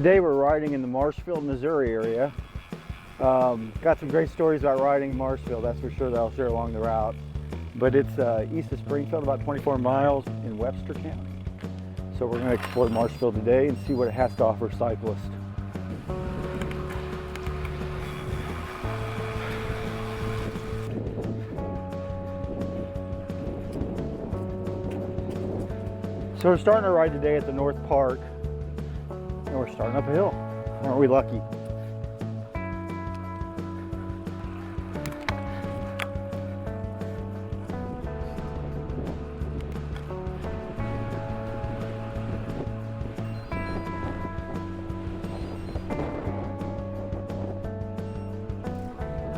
Today we're riding in the Marshfield, Missouri area. Got some great stories about riding in Marshfield, that's for sure, that I'll share along the route. But it's east of Springfield, about 24 miles in Webster County. So we're going to explore Marshfield today and see what it has to offer cyclists. So we're starting our ride today at the North Park, and we're starting up a hill. Aren't we lucky?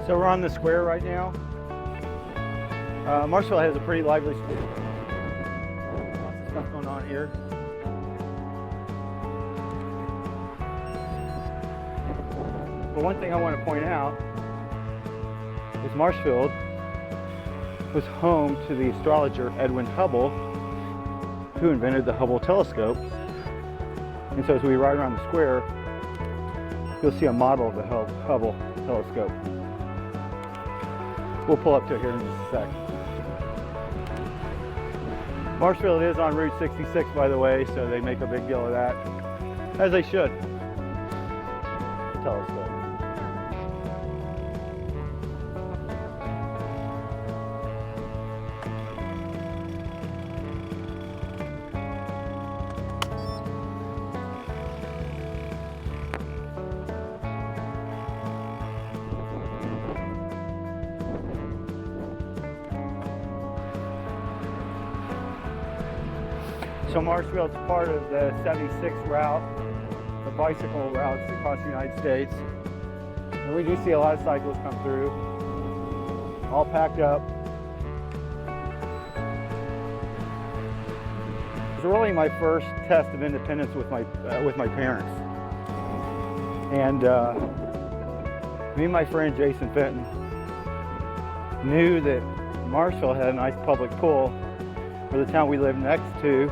So we're on the square right now. Marshfield has a pretty lively square. Lots of stuff going on here. But one thing I want to point out is Marshfield was home to the astrologer Edwin Hubble, who invented the Hubble Telescope. And so as we ride around the square, you'll see a model of the Hubble Telescope. We'll pull up to it here in just a sec. Marshfield is on Route 66, by the way, so they make a big deal of that, as they should. The telescope. So Marshfield's part of the 76 route, the bicycle routes across the United States. And we do see a lot of cyclists come through, all packed up. It's really my first test of independence with my parents. And me and my friend Jason Fenton knew that Marshfield had a nice public pool, where the town we live next to,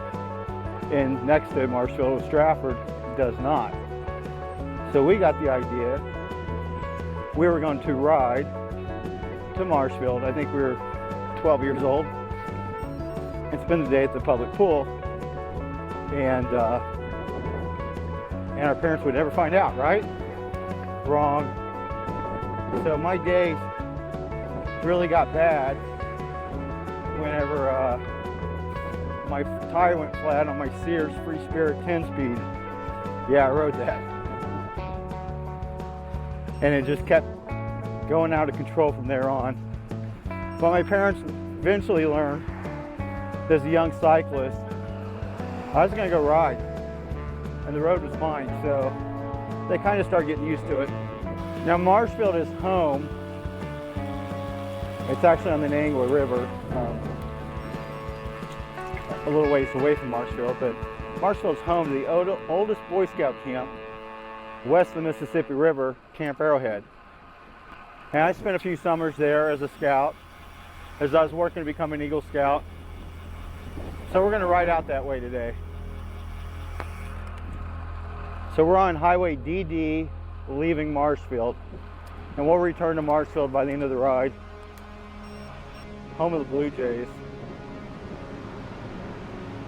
and next to Marshfield, Stratford, does not. So we got the idea we were going to ride to Marshfield. I think we were 12 years old, and spend the day at the public pool, and our parents would never find out, right? Wrong. So my day really got bad whenever my tire went flat on my Sears Free Spirit 10-speed. Yeah, I rode that. And it just kept going out of control from there on. But my parents eventually learned that as a young cyclist, I was going to go ride. And the road was mine, so they kind of started getting used to it. Now Marshfield is home. It's actually on the Nangle River. A little ways away from Marshfield, but Marshfield's home to the oldest Boy Scout camp west of the Mississippi River, Camp Arrowhead. And I spent a few summers there as a scout, as I was working to become an Eagle Scout. So we're going to ride out that way today. So we're on Highway DD leaving Marshfield, and we'll return to Marshfield by the end of the ride, home of the Blue Jays.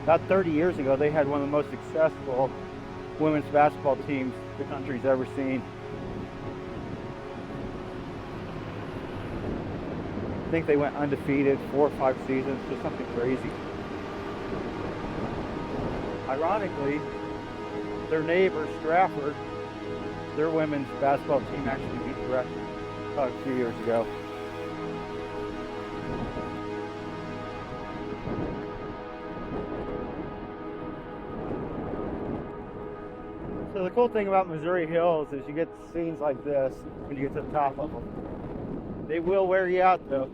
About 30 years ago, they had one of the most successful women's basketball teams the country's ever seen. I think they went undefeated 4 or 5 seasons, just something crazy. Ironically, their neighbor, Stratford, their women's basketball team actually beat the record a few years ago. So the cool thing about Missouri Hills is you get scenes like this when you get to the top of them. They will wear you out though.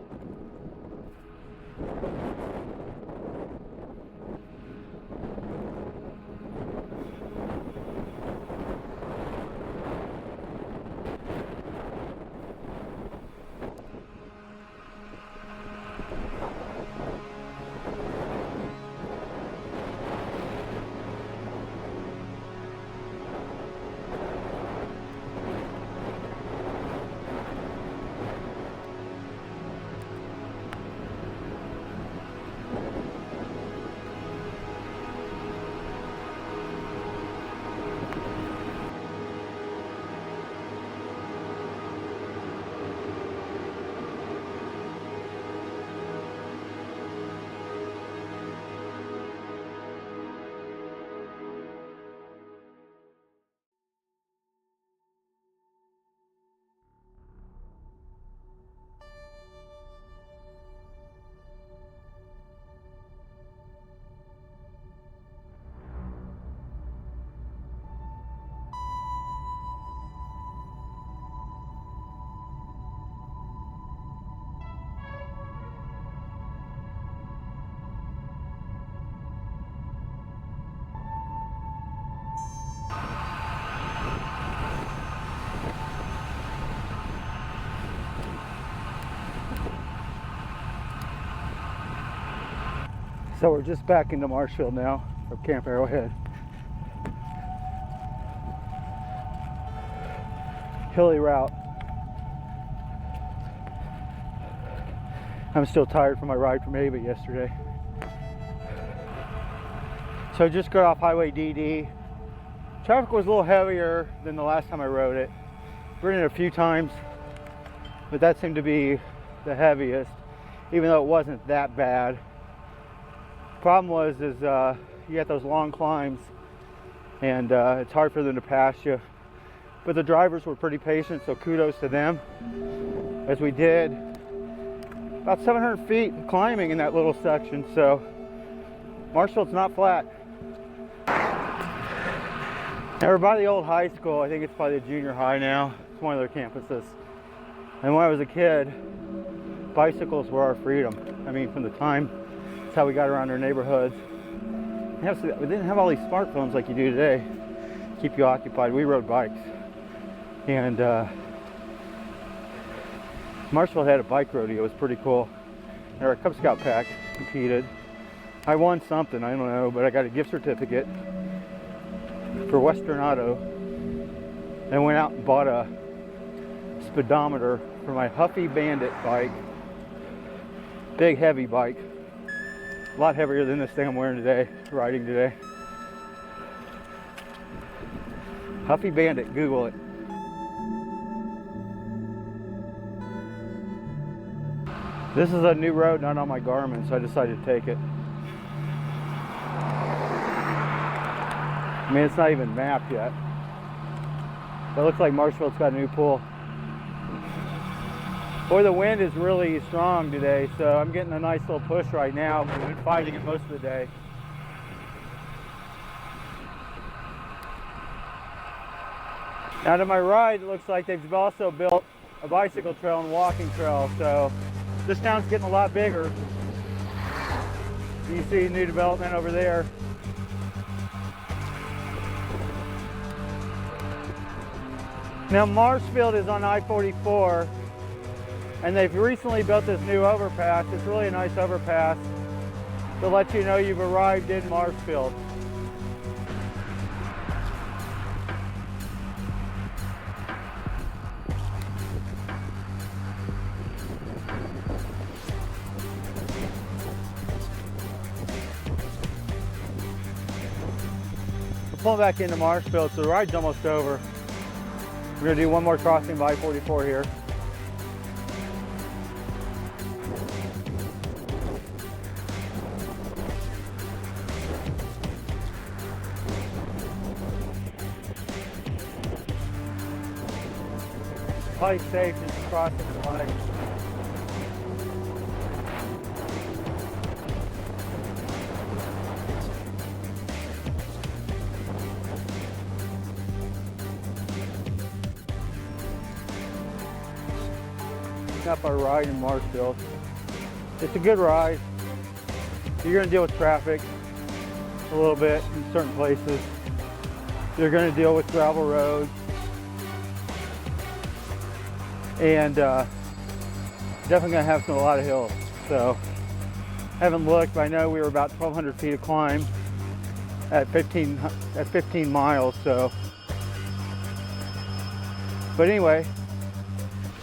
So we're just back into Marshfield now from Camp Arrowhead. Hilly route. I'm still tired from my ride from Ava yesterday. So just got off Highway DD. Traffic was a little heavier than the last time I rode it. Ridden it a few times, but that seemed to be the heaviest, even though it wasn't that bad. Problem was you got those long climbs, and it's hard for them to pass you. But the drivers were pretty patient, so kudos to them. As we did about 700 feet climbing in that little section, so Marshfield's not flat. Now we're by the old high school. I think it's probably the junior high now. It's one of their campuses. And when I was a kid, bicycles were our freedom. I mean, from the time, that's how we got around our neighborhoods. We didn't have all these smartphones like you do today. Keep you occupied. We rode bikes. And Marshfield had a bike rodeo. It was pretty cool. And our Cub Scout pack competed. I won something, I don't know, but I got a gift certificate for Western Auto. And went out and bought a speedometer for my Huffy Bandit bike. Big, heavy bike. A lot heavier than this thing I'm wearing today, riding today. Huffy Bandit, Google it. This is a new road not on my Garmin, so I decided to take it. I mean, it's not even mapped yet. But it looks like Marshfield's got a new pool. Boy, the wind is really strong today, so I'm getting a nice little push right now. We've been fighting it most of the day. Now to my right, it looks like they've also built a bicycle trail and walking trail, so this town's getting a lot bigger. You see new development over there. Now Marshfield is on I-44, and they've recently built this new overpass. It's really a nice overpass to let you know you've arrived in Marshfield. We're pulling back into Marshfield, so the ride's almost over. We're going to do one more crossing by I-44 here. Probably safe just crossing the line. Up our ride in Marshfield. It's a good ride. You're going to deal with traffic a little bit in certain places. You're going to deal with gravel roads. And definitely going to have a lot of hills. So I haven't looked, but I know we were about 1,200 feet of climb at 15 miles. So, but anyway,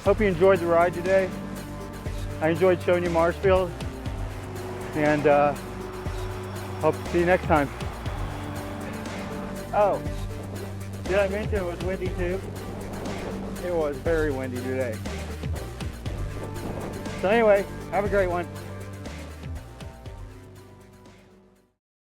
hope you enjoyed the ride today. I enjoyed showing you Marshfield, and hope to see you next time. Oh, did I mention it was windy too? It was very windy today. So anyway, have a great one.